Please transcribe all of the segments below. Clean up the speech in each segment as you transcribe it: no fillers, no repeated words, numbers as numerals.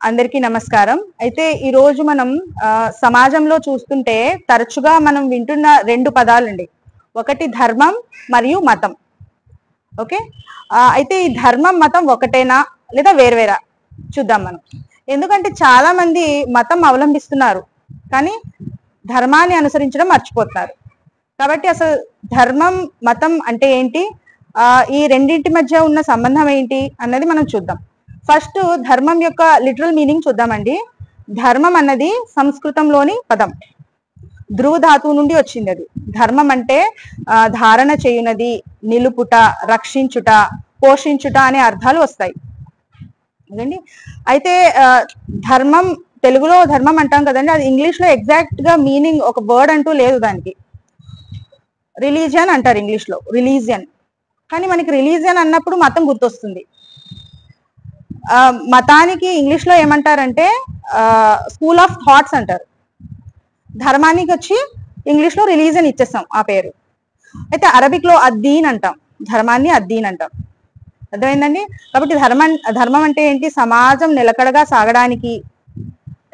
అందరికీ నమస్కారం. అయితే ఈ రోజు మనం సమాజంలో చూస్తుంటే తరచుగా మనం వింటున్న రెండు పదాలండి. ఒకటి ధర్మం మరియు మతం. ఓకే, అయితే ఈ ధర్మం మతం ఒకటేనా లేదా వేరువేరా చూద్దాం మనం. ఎందుకంటే చాలా మంది మతం అవలంబిస్తున్నారు కానీ ధర్మాన్ని అనుసరించడం మర్చిపోతున్నారు. కాబట్టి అసలు ధర్మం మతం అంటే ఏంటి, ఈ రెండింటి మధ్య ఉన్న సంబంధం ఏంటి అన్నది మనం చూద్దాం. ఫస్ట్ ధర్మం యొక్క లిటరల్ మీనింగ్ చూద్దామండి. ధర్మం అన్నది సంస్కృతంలోని పదం, ధ్రువ ధాతువు నుండి వచ్చింది. అది ధర్మం అంటే ధారణ చేయునది, నిలుపుట, రక్షించుట, పోషించుట అనే అర్థాలు వస్తాయి అదండి. అయితే ధర్మం తెలుగులో ధర్మం అంటాం కదండి, అది ఇంగ్లీష్ లో ఎగ్జాక్ట్ గా మీనింగ్ ఒక వర్డ్ అంటూ లేదు దానికి. రిలీజియన్ అంటారు ఇంగ్లీష్ లో, రిలీజియన్. కానీ మనకి రిలీజియన్ అన్నప్పుడు మతం గుర్తొస్తుంది. మతానికి ఇంగ్లీష్ లో ఏమంటారంటే స్కూల్ ఆఫ్ థాట్స్ అంటారు. ధర్మానికి వచ్చి ఇంగ్లీష్ లో రిలీజియన్ ఇచ్చేస్తాం ఆ పేరు. అయితే అరబిక్ లో అద్దీన్ అంటాం, ధర్మాన్ని అద్దీన్ అంటాం. అర్థమైందండి. కాబట్టి ధర్మం అంటే ఏంటి, సమాజం నిలకడగా సాగడానికి,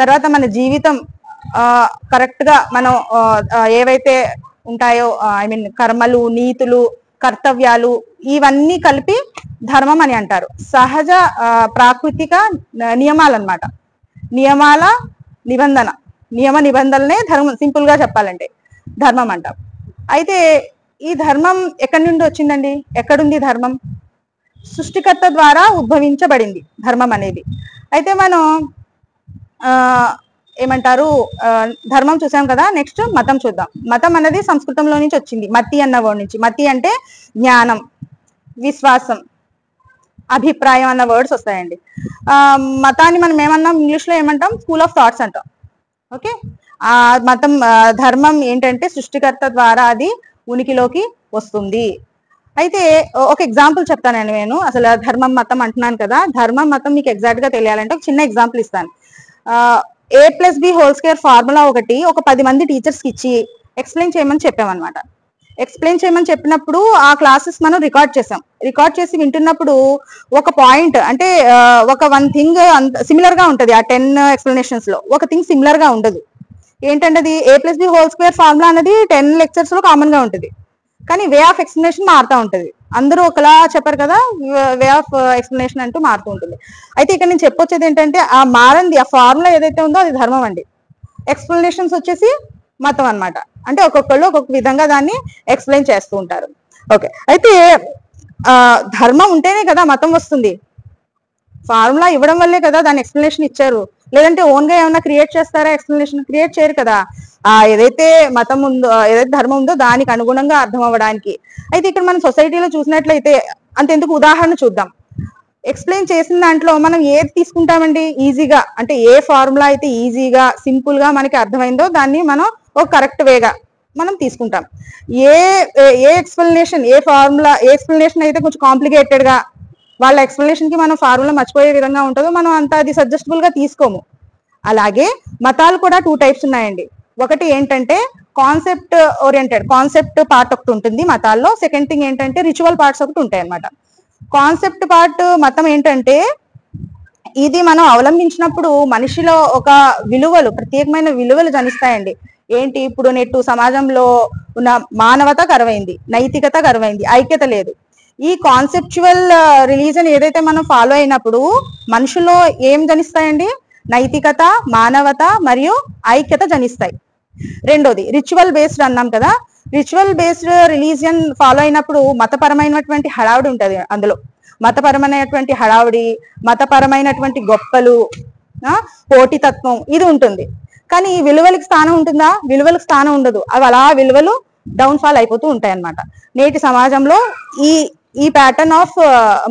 తర్వాత మన జీవితం కరెక్ట్ గా మనం ఏవైతే ఉంటాయో కర్మలు, నీతులు, కర్తవ్యాలు ఇవన్నీ కలిపి ధర్మం అని అంటారు. సహజ ప్రాకృతిక నియమాలు అన్నమాట. నియమాల నిబంధన, నియమ నిబంధనలనే ధర్మం, సింపుల్ గా చెప్పాలంటే ధర్మం అంటాం. అయితే ఈ ధర్మం ఎక్కడి నుండి వచ్చిందండి, ఎక్కడుంది ధర్మం? సృష్టికర్త ద్వారా ఉద్భవించబడింది ధర్మం అనేది. అయితే మనం ఏమంటారు, ధర్మం చూసాం కదా, నెక్స్ట్ మతం చూద్దాం. మతం అనేది సంస్కృతంలో నుంచి వచ్చింది, మతి అన్న వర్డ్ నుంచి. మతి అంటే జ్ఞానం, విశ్వాసం, అభిప్రాయం అన్న వర్డ్స్ వస్తాయండి. మతాన్ని మనం ఏమన్నాం, ఇంగ్లీష్ లో ఏమంటాం, స్కూల్ ఆఫ్ థాట్స్ అంటాం. ఓకే, మతం ధర్మం ఏంటంటే సృష్టికర్త ద్వారా అది ఉనికిలోకి వస్తుంది. అయితే ఒక ఎగ్జాంపుల్ చెప్తానండి నేను. అసలు ధర్మం మతం అంటున్నాను కదా, ధర్మం మతం మీకు ఎగ్జాక్ట్ గా తెలియాలంటే ఒక చిన్న ఎగ్జాంపుల్ ఇస్తాను. A+B² ఫార్ములా ఒక 10 మంది టీచర్స్ కి ఇచ్చి ఎక్స్ప్లెయిన్ చేయమని చెప్పామన్నమాట. ఎక్స్ప్లెయిన్ చేయమని చెప్పినప్పుడు ఆ క్లాసెస్ మనం రికార్డ్ చేసాం. రికార్డ్ చేసి వింటున్నప్పుడు ఒక పాయింట్ అంటే ఒక వన్ థింగ్ సిమిలర్ గా ఉంటది. ఆ 10 ఎక్స్ప్లెనేషన్స్ లో ఒక థింగ్ సిమిలర్ గా ఉండదు. ఏంటంటే అది A+B² ఫార్ములా అనేది 10 లెక్చర్స్ లో కామన్ గా ఉంటుంది, కానీ వే ఆఫ్ ఎక్స్ప్లెనేషన్ మారుతూ ఉంటుంది. అందరూ ఒకలా చెప్పారు కదా, వే ఆఫ్ ఎక్స్ప్లెనేషన్ అంటూ మారుతూ ఉంటుంది. అయితే ఇక్కడ నేను చెప్పొచ్చేది ఏంటంటే ఆ మారంది, ఆ ఫార్ములా ఏదైతే ఉందో అది ధర్మం అండి. ఎక్స్ప్లెనేషన్స్ వచ్చేసి మతం అన్నమాట. అంటే ఒక్కొక్కళ్ళు ఒక్కొక్క విధంగా దాన్ని ఎక్స్ప్లెయిన్ చేస్తూ ఉంటారు. ఓకే, అయితే ధర్మం ఉంటేనే కదా మతం వస్తుంది. ఫార్ములా ఇవ్వడం వల్లే కదా దాని ఎక్స్ప్లెనేషన్ ఇచ్చారు. లేదంటే ఓన్ గా ఏమైనా క్రియేట్ చేస్తారా? ఎక్స్ప్లెనేషన్ క్రియేట్ చేయరు కదా. ఏదైతే మతం ఉందో, ఏదైతే ధర్మం ఉందో దానికి అనుగుణంగా అర్థం అవ్వడానికి. అయితే ఇక్కడ మనం సొసైటీలో చూసినట్లయితే అంతెందుకు ఉదాహరణ చూద్దాం. ఎక్స్ప్లెయిన్ చేసిన దాంట్లో మనం ఏది తీసుకుంటామండి ఈజీగా, అంటే ఏ ఫార్ములా అయితే ఈజీగా సింపుల్ గా మనకి అర్థమైందో దాన్ని మనం ఒక కరెక్ట్ వేగా మనం తీసుకుంటాం. ఏ ఎక్స్ప్లెనేషన్, ఏ ఫార్ములా, ఏ ఎక్స్ప్లెనేషన్ అయితే కొంచెం కాంప్లికేటెడ్ గా వాళ్ళ ఎక్స్ప్లెనేషన్ కి మనం ఫార్ములా మర్చిపోయే విధంగా ఉంటుందో మనం అంత అది సజెస్టబుల్ గా తీసుకోము. అలాగే మతాలు కూడా 2 టైప్స్ ఉన్నాయండి. ఒకటి ఏంటంటే కాన్సెప్ట్ ఓరియంటెడ్, కాన్సెప్ట్ పార్ట్ ఒకటి ఉంటుంది మతాల్లో. సెకండ్ థింగ్ ఏంటంటే రిచువల్ పార్ట్స్ ఒకటి ఉంటాయి అన్నమాట. కాన్సెప్ట్ పార్ట్ మతం ఏంటంటే ఇది మనం అవలంబించినప్పుడు మనిషిలో ఒక విలువలు, ప్రత్యేకమైన విలువలు జనిస్తాయండి. ఏంటి, ఇప్పుడు నేటి సమాజంలో ఉన్న మానవత కరువైంది, నైతికత కరువైంది, ఐక్యత లేదు. ఈ కాన్సెప్చువల్ రిలీజన్ ఏదైతే మనం ఫాలో అయినప్పుడు మనుషుల్లో ఏం జనిస్తాయండి, నైతికత, మానవత మరియు ఐక్యత జనిస్తాయి. రెండోది రిచువల్ బేస్డ్ అన్నాం కదా. రిచువల్ బేస్డ్ రిలీజియన్ ఫాలో అయినప్పుడు మతపరమైనటువంటి హడావుడి ఉంటది. అందులో మతపరమైనటువంటి హడావుడి, మతపరమైనటువంటి గొప్పలు, పోటీతత్వం ఇది ఉంటుంది. కానీ విలువలకు స్థానం ఉంటుందా? విలువలకు స్థానం ఉండదు. అవి అలా విలువలు డౌన్ ఫాల్ అయిపోతూ ఉంటాయి అన్నమాట. నేటి సమాజంలో ఈ ప్యాటర్న్ ఆఫ్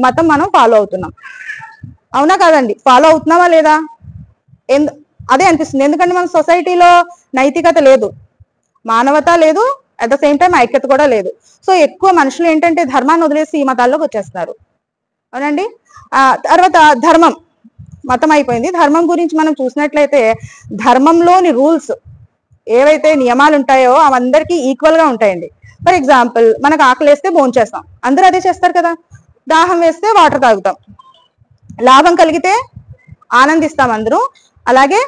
మతం మనం ఫాలో అవుతున్నాం. అవునా కాదండి? ఫాలో అవుతున్నావా లేదా? అదే అనిపిస్తుంది. ఎందుకంటే మన సొసైటీలో నైతికత లేదు, మానవత లేదు, అట్ ద సేమ్ టైం ఐక్యత కూడా లేదు. సో ఎక్కువ మనుషులు ఏంటంటే ధర్మాన్ని వదిలేసి ఈ మతాల్లోకి వచ్చేస్తున్నారు. అవునండి. తర్వాత ధర్మం, మతం అయిపోయింది. ధర్మం గురించి మనం చూసినట్లయితే ధర్మంలోని రూల్స్ ఏవైతే నియమాలు ఉంటాయో అవందరికీ ఈక్వల్ గా ఉంటాయండి. ఫర్ ఎగ్జాంపుల్, మనకు ఆకలి వేస్తే భోంచేస్తాం, అందరూ అదే చేస్తారు కదా. దాహం వేస్తే వాటర్ తాగుతాం, లాభం కలిగితే ఆనందిస్తాం అందరూ, అలాగే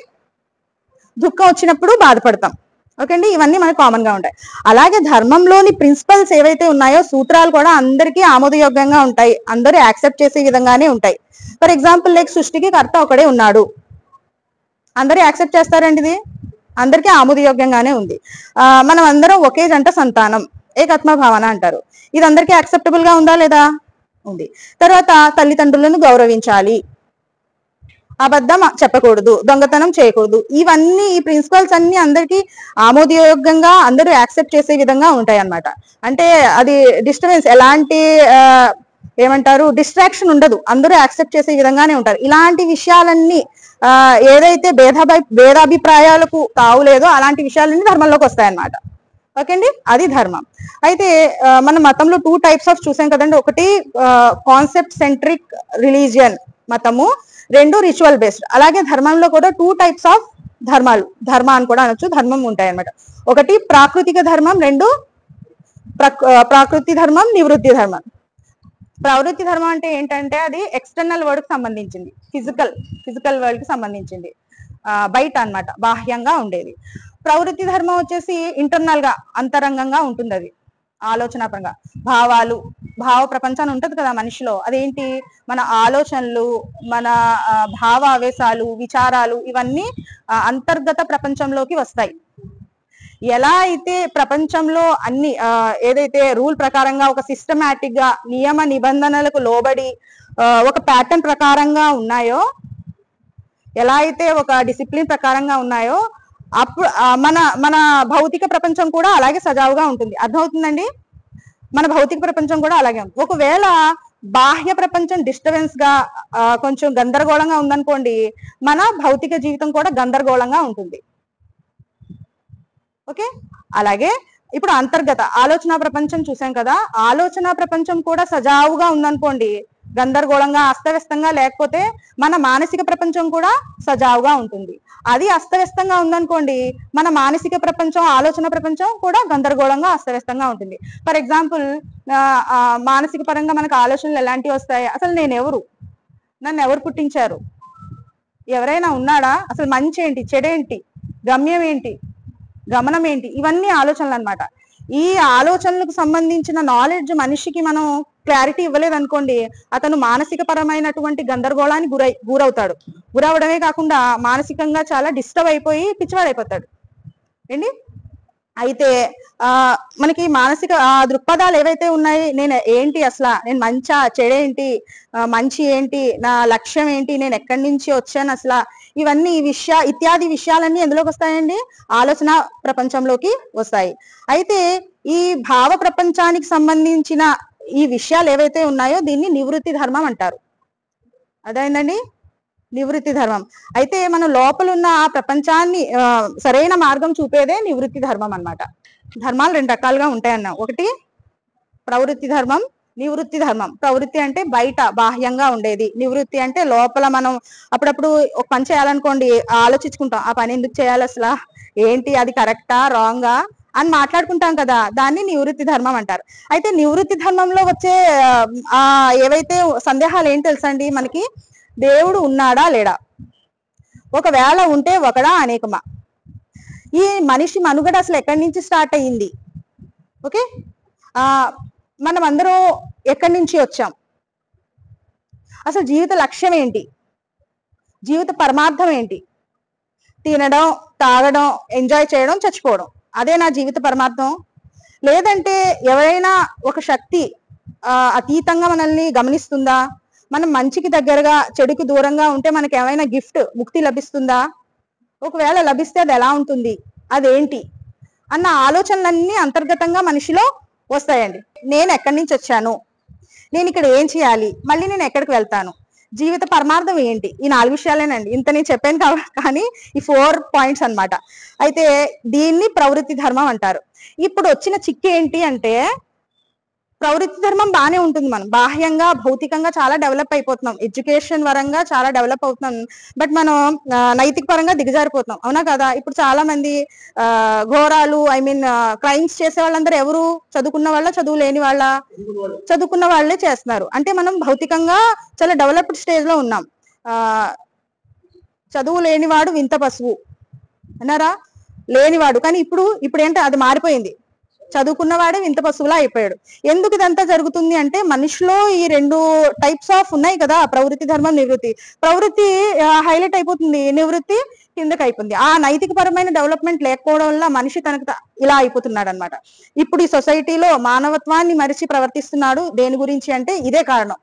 దుఃఖం వచ్చినప్పుడు బాధపడతాం. ఓకే అండి, ఇవన్నీ మనకు కామన్ గా ఉంటాయి. అలాగే ధర్మంలోని ప్రిన్సిపల్స్ ఏవైతే ఉన్నాయో సూత్రాలు కూడా అందరికీ ఆమోదయోగ్యంగా ఉంటాయి, అందరూ యాక్సెప్ట్ చేసే విధంగానే ఉంటాయి. ఫర్ ఎగ్జాంపుల్ లైక్ సృష్టికి కర్త ఒకడే ఉన్నాడు, అందరూ యాక్సెప్ట్ చేస్తారండి, ఇది అందరికీ ఆమోదయోగ్యంగానే ఉంది. మనం అందరం ఒకే జంట సంతానం, ఏకత్మ భావన అంటారు, ఇది అందరికీ యాక్సెప్టబుల్ గా ఉందా లేదా? ఉంది. తర్వాత తల్లిదండ్రులను గౌరవించాలి, అబద్ధం చెప్పకూడదు, దొంగతనం చేయకూడదు, ఇవన్నీ ఈ ప్రిన్సిపల్స్ అన్ని అందరికీ ఆమోదయోగ్యంగా అందరూ యాక్సెప్ట్ చేసే విధంగా ఉంటాయి అన్నమాట. అంటే అది డిస్టర్బెన్స్, ఎలాంటి ఏమంటారు డిస్ట్రాక్షన్ ఉండదు, అందరూ యాక్సెప్ట్ చేసే విధంగానే ఉంటారు. ఇలాంటి విషయాలన్నీ ఏదైతే భేదాభిప్రాయాలకు తావులేదో అలాంటి విషయాలన్నీ ధర్మంలోకి వస్తాయన్నమాట. ఓకే అండి, అది ధర్మం. అయితే మన మతంలో 2 టైప్స్ ఆఫ్ చూసాం కదండి, ఒకటి కాన్సెప్ట్ సెంట్రిక్ రిలీజియన్ మతము, 2 రిచువల్ బేస్డ్. అలాగే ధర్మంలో కూడా 2 టైప్స్ ఆఫ్ ధర్మ అని కూడా అనొచ్చు, ధర్మం ఉంటాయి అన్నమాట. ఒకటి ప్రాకృతిక ధర్మం, 2 ప్రాకృతి ధర్మం, నివృత్తి ధర్మం. ప్రవృత్తి ధర్మం అంటే ఏంటంటే అది ఎక్స్టర్నల్ వరల్డ్ కి సంబంధించింది, ఫిజికల్ వరల్డ్ కి సంబంధించింది, బయట అన్నమాట, బాహ్యంగా ఉండేది. ప్రవృత్తి ధర్మం వచ్చేసి ఇంటర్నల్ గా అంతరంగంగా ఉంటుంది, అది ఆలోచనాపరంగా భావ ప్రపంచాన్ని ఉంటది కదా మనిషిలో, అదేంటి మన ఆలోచనలు, మన భావ ఆవేశాలు, విచారాలు, ఇవన్నీ అంతర్గత ప్రపంచంలోకి వస్తాయి. ఎలా అయితే ప్రపంచంలో అన్ని ఏదైతే రూల్ ప్రకారంగా ఒక సిస్టమాటిక్ గా నియమ నిబంధనలకు లోబడి ఒక ప్యాటర్న్ ప్రకారంగా ఉన్నాయో, ఎలా అయితే ఒక డిసిప్లిన్ ప్రకారంగా ఉన్నాయో, అప్పుడు మన భౌతిక ప్రపంచం కూడా అలాగే సజావుగా ఉంటుంది. అర్థమవుతుందండి, మన భౌతిక ప్రపంచం కూడా అలాగే ఉంటుంది. ఒకవేళ బాహ్య ప్రపంచం డిస్టర్బెన్స్ గా కొంచెం గందరగోళంగా ఉందనుకోండి, మన భౌతిక జీవితం కూడా గందరగోళంగా ఉంటుంది. ఓకే, అలాగే ఇప్పుడు అంతర్గత ఆలోచన ప్రపంచం చూసాం కదా, ఆలోచన ప్రపంచం కూడా సజావుగా ఉందనుకోండి, గందరగోళంగా అస్తవ్యస్తంగా లేకపోతే మన మానసిక ప్రపంచం కూడా సజావుగా ఉంటుంది. అది అస్తవ్యస్తంగా ఉందనుకోండి, మన మానసిక ప్రపంచం, ఆలోచన ప్రపంచం కూడా గందరగోళంగా అస్తవ్యస్తంగా ఉంటుంది. ఫర్ ఎగ్జాంపుల్ మానసిక పరంగా మనకు ఆలోచనలు ఎలాంటివి వస్తాయి, అసలు నేను ఎవరు, నన్ను ఎవరు పుట్టించారు, ఎవరైనా ఉన్నాడా, అసలు మంచి ఏంటి, చెడేంటి, గమ్యం ఏంటి, గమనం ఏంటి, ఇవన్నీ ఆలోచనలు అన్నమాట. ఈ ఆలోచనలకు సంబంధించిన నాలెడ్జ్ మనిషికి మనం క్లారిటీ ఇవ్వలేదు అనుకోండి, అతను మానసిక పరమైనటువంటి గందరగోళానికి గురవుతాడు. గురవడమే కాకుండా మానసికంగా చాలా డిస్టర్బ్ అయిపోయి పిచ్చివాడైపోతాడు ఏంటి. అయితే మనకి మానసిక దృక్పథాలు ఏవైతే ఉన్నాయి, నేను ఏంటి, అసలు నేను మంచా చెడేంటి, మంచి ఏంటి, నా లక్ష్యం ఏంటి, నేను ఎక్కడి నుంచి వచ్చాను అసలు, ఇవన్నీ ఇత్యాది విషయాలన్నీ ఎందులోకి వస్తాయండి, ఆలోచన ప్రపంచంలోకి వస్తాయి. అయితే ఈ భావ ప్రపంచానికి సంబంధించిన ఈ విషయాలు ఏవైతే ఉన్నాయో దీన్ని నివృత్తి ధర్మం అంటారు. అదేంటండి, నివృత్తి ధర్మం. అయితే మన లోపల ఉన్న ఆ ప్రపంచాన్ని సరైన మార్గం చూపేదే నివృత్తి ధర్మం అన్నమాట. ధర్మాలు 2 రకాలుగా ఉంటాయన్న, ఒకటి ప్రవృత్తి ధర్మం, నివృత్తి ధర్మం. ప్రవృత్తి అంటే బయట బాహ్యంగా ఉండేది, నివృత్తి అంటే లోపల మనం అప్పుడప్పుడు ఒక పని చేయాలనుకోండి, ఆలోచించుకుంటాం ఆ పని ఎందుకు చేయాలి, అసలు ఏంటి, అది కరెక్టా రాంగా అని మాట్లాడుకుంటాం కదా, దాన్ని నివృత్తి ధర్మం అంటారు. అయితే నివృత్తి ధర్మంలో వచ్చే ఏవైతే సందేహాలు ఏంటి తెలుసండి మనకి, దేవుడు ఉన్నాడా లేడా, ఒకవేళ ఉంటే ఒకడా అనేకమా, ఈ మనిషి మనుగడ అసలు ఎక్కడి నుంచి స్టార్ట్ అయ్యింది, ఓకే, మనం అందరూ ఎక్కడి నుంచి వచ్చాం, అసలు జీవిత లక్ష్యం ఏంటి, జీవిత పరమార్థం ఏంటి, తినడం, తాగడం, ఎంజాయ్ చేయడం, చచ్చిపోవడం, అదే నా జీవిత పరమార్థం, లేదంటే ఎవరైనా ఒక శక్తి అతీతంగా మనల్ని గమనిస్తుందా, మనం మంచికి దగ్గరగా చెడుకి దూరంగా ఉంటే మనకి ఏమైనా గిఫ్ట్ ముక్తి లభిస్తుందా, ఒకవేళ లభిస్తే అది ఎలా ఉంటుంది, అదేంటి అన్న ఆలోచనలన్నీ అంతర్గతంగా మనిషిలో వస్తాయండి. నేను ఎక్కడి నుంచి వచ్చాను, నేను ఇక్కడ ఏం చేయాలి, మళ్ళీ నేను ఎక్కడికి వెళ్తాను, జీవిత పరమార్థం ఏంటి, ఈ 4 విషయాలేనండి. ఇంత నేను చెప్పాను కానీ ఈ 4 పాయింట్స్ అన్నమాట. అయితే దీన్ని ప్రవృత్తి ధర్మం అంటారు. ఇప్పుడు వచ్చిన చిక్కు ఏంటి అంటే, ప్రవృత్తి ధర్మం బాగానే ఉంటుంది, మనం బాహ్యంగా భౌతికంగా చాలా డెవలప్ అయిపోతున్నాం, ఎడ్యుకేషన్ పరంగా చాలా డెవలప్ అవుతున్నాం, బట్ మనం నైతిక పరంగా దిగజారిపోతున్నాం, అవునా కదా. ఇప్పుడు చాలా మంది ఘోరాలు క్రైమ్స్ చేసే వాళ్ళందరూ ఎవరు, చదువుకున్న వాళ్ళ, చదువు లేని వాళ్ళ, చదువుకున్న వాళ్ళే చేస్తున్నారు. అంటే మనం భౌతికంగా చాలా డెవలప్డ్ స్టేజ్ లో ఉన్నాం. చదువు లేనివాడు వింత పశువు అన్నారా, లేనివాడు. కానీ ఇప్పుడు ఏంటో అది మారిపోయింది, చదువుకున్నవాడే వింత పశువులా అయిపోయాడు. ఎందుకు ఇదంతా జరుగుతుంది అంటే మనిషిలో ఈ 2 టైప్స్ ఆఫ్ ఉన్నాయి కదా, ప్రవృత్తి ధర్మం నివృత్తి. ప్రవృత్తి హైలైట్ అయిపోతుంది, నివృత్తి కిందకి అయిపోతుంది. ఆ నైతిక పరమైన డెవలప్మెంట్ లేకపోవడం వల్ల మనిషి తనకు ఇలా అయిపోతున్నాడు అనమాట. ఇప్పుడు ఈ సొసైటీలో మానవత్వాన్ని మరిచి ప్రవర్తిస్తున్నాడు. దేని గురించి అంటే ఇదే కారణం.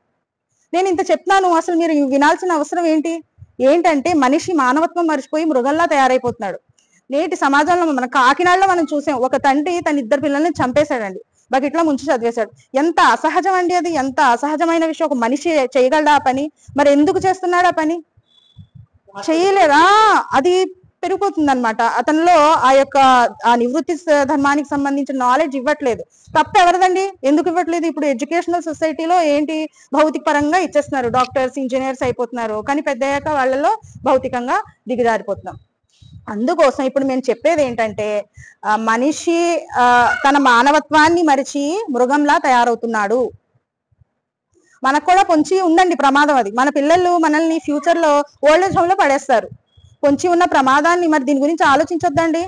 నేను ఇంత చెప్తున్నాను, అసలు మీరు వినాల్సిన అవసరం ఏంటంటే మనిషి మానవత్వం మరిచిపోయి మృగంలా తయారైపోతున్నాడు. నేటి సమాజంలో మన కాకినాడలో మనం చూసాం, ఒక తండ్రి తన 2 పిల్లల్ని చంపేశాడండి, బకెట్లో ముంచి చదివేశాడు. ఎంత అసహజం అండి అది, ఎంత అసహజమైన విషయం. ఒక మనిషి చేయగలడా ఆ పని? మరి ఎందుకు చేస్తున్నాడు ఆ పని? చేయలేరా? అది పెరిగిపోతుంది అనమాట అతనిలో. ఆ నివృత్తి ధర్మానికి సంబంధించిన నాలెడ్జ్ ఇవ్వట్లేదు. తప్పు ఎవరిదండి? ఎందుకు ఇవ్వట్లేదు? ఇప్పుడు ఎడ్యుకేషనల్ సొసైటీలో ఏంటి, భౌతిక పరంగా ఇచ్చేస్తున్నారు, డాక్టర్స్ ఇంజనీర్స్ అయిపోతున్నారు, కానీ పెద్ద అయ్యాక వాళ్ళలో భౌతికంగా దిగజారిపోతున్నాం. అందుకోసం ఇప్పుడు మేము చెప్పేది ఏంటంటే మనిషి తన మానవత్వాన్ని మరిచి మృగంలా తయారవుతున్నాడు. మనకు కూడా పొంచి ఉందండి ప్రమాదం. అది మన పిల్లలు మనల్ని ఫ్యూచర్ లో ఓల్డ్ ఏజ్ హోమ్ లో పడేస్తారు. పొంచి ఉన్న ప్రమాదాన్ని మరి దీని గురించి ఆలోచించొద్దండి?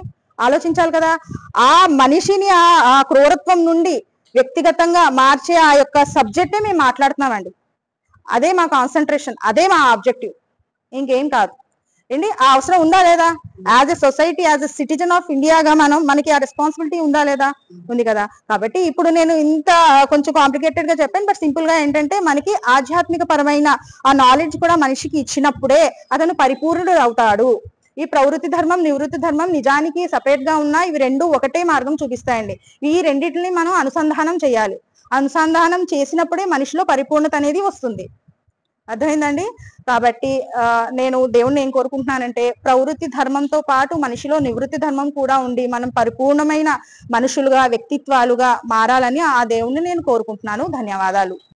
ఆలోచించాలి కదా. ఆ మనిషిని ఆ క్రూరత్వం నుండి వ్యక్తిగతంగా మార్చే ఆ యొక్క సబ్జెక్టే మేము మాట్లాడుతున్నామండి. అదే మా కాన్సన్ట్రేషన్, అదే మా ఆబ్జెక్టివ్, ఇంకేం కాదు ఏంటి. ఆ అవసరం ఉందా లేదా? As a society, as a citizen of ఇండియాగా మనకి ఆ రెస్పాన్సిబిలిటీ ఉందా లేదా? ఉంది కదా. కాబట్టి ఇప్పుడు నేను ఇంత కొంచెం కాంప్లికేటెడ్ గా చెప్పాను, బట్ సింపుల్ గా ఏంటంటే మనకి ఆధ్యాత్మిక పరమైన ఆ నాలెడ్జ్ కూడా మనిషికి ఇచ్చినప్పుడే అతను పరిపూర్ణుడు అవుతాడు. ఈ ప్రవృత్తి ధర్మం నివృత్తి ధర్మం నిజానికి సపరేట్ గా ఉన్నా ఇవి 2 ఒకటే మార్గం చూపిస్తాయండి. ఈ రెండింటిని మనం అనుసంధానం చేయాలి. అనుసంధానం చేసినప్పుడే మనిషిలో పరిపూర్ణత అనేది వస్తుంది. అర్థమైందండి? కాబట్టి నేను దేవుణ్ణి ఏం కోరుకుంటున్నానంటే ప్రవృత్తి ధర్మంతో పాటు మనిషిలో నివృత్తి ధర్మం కూడా ఉండి మనం పరిపూర్ణమైన మనుషులుగా వ్యక్తిత్వాలుగా మారాలని ఆ దేవుణ్ణి నేను కోరుకుంటున్నాను. ధన్యవాదాలు.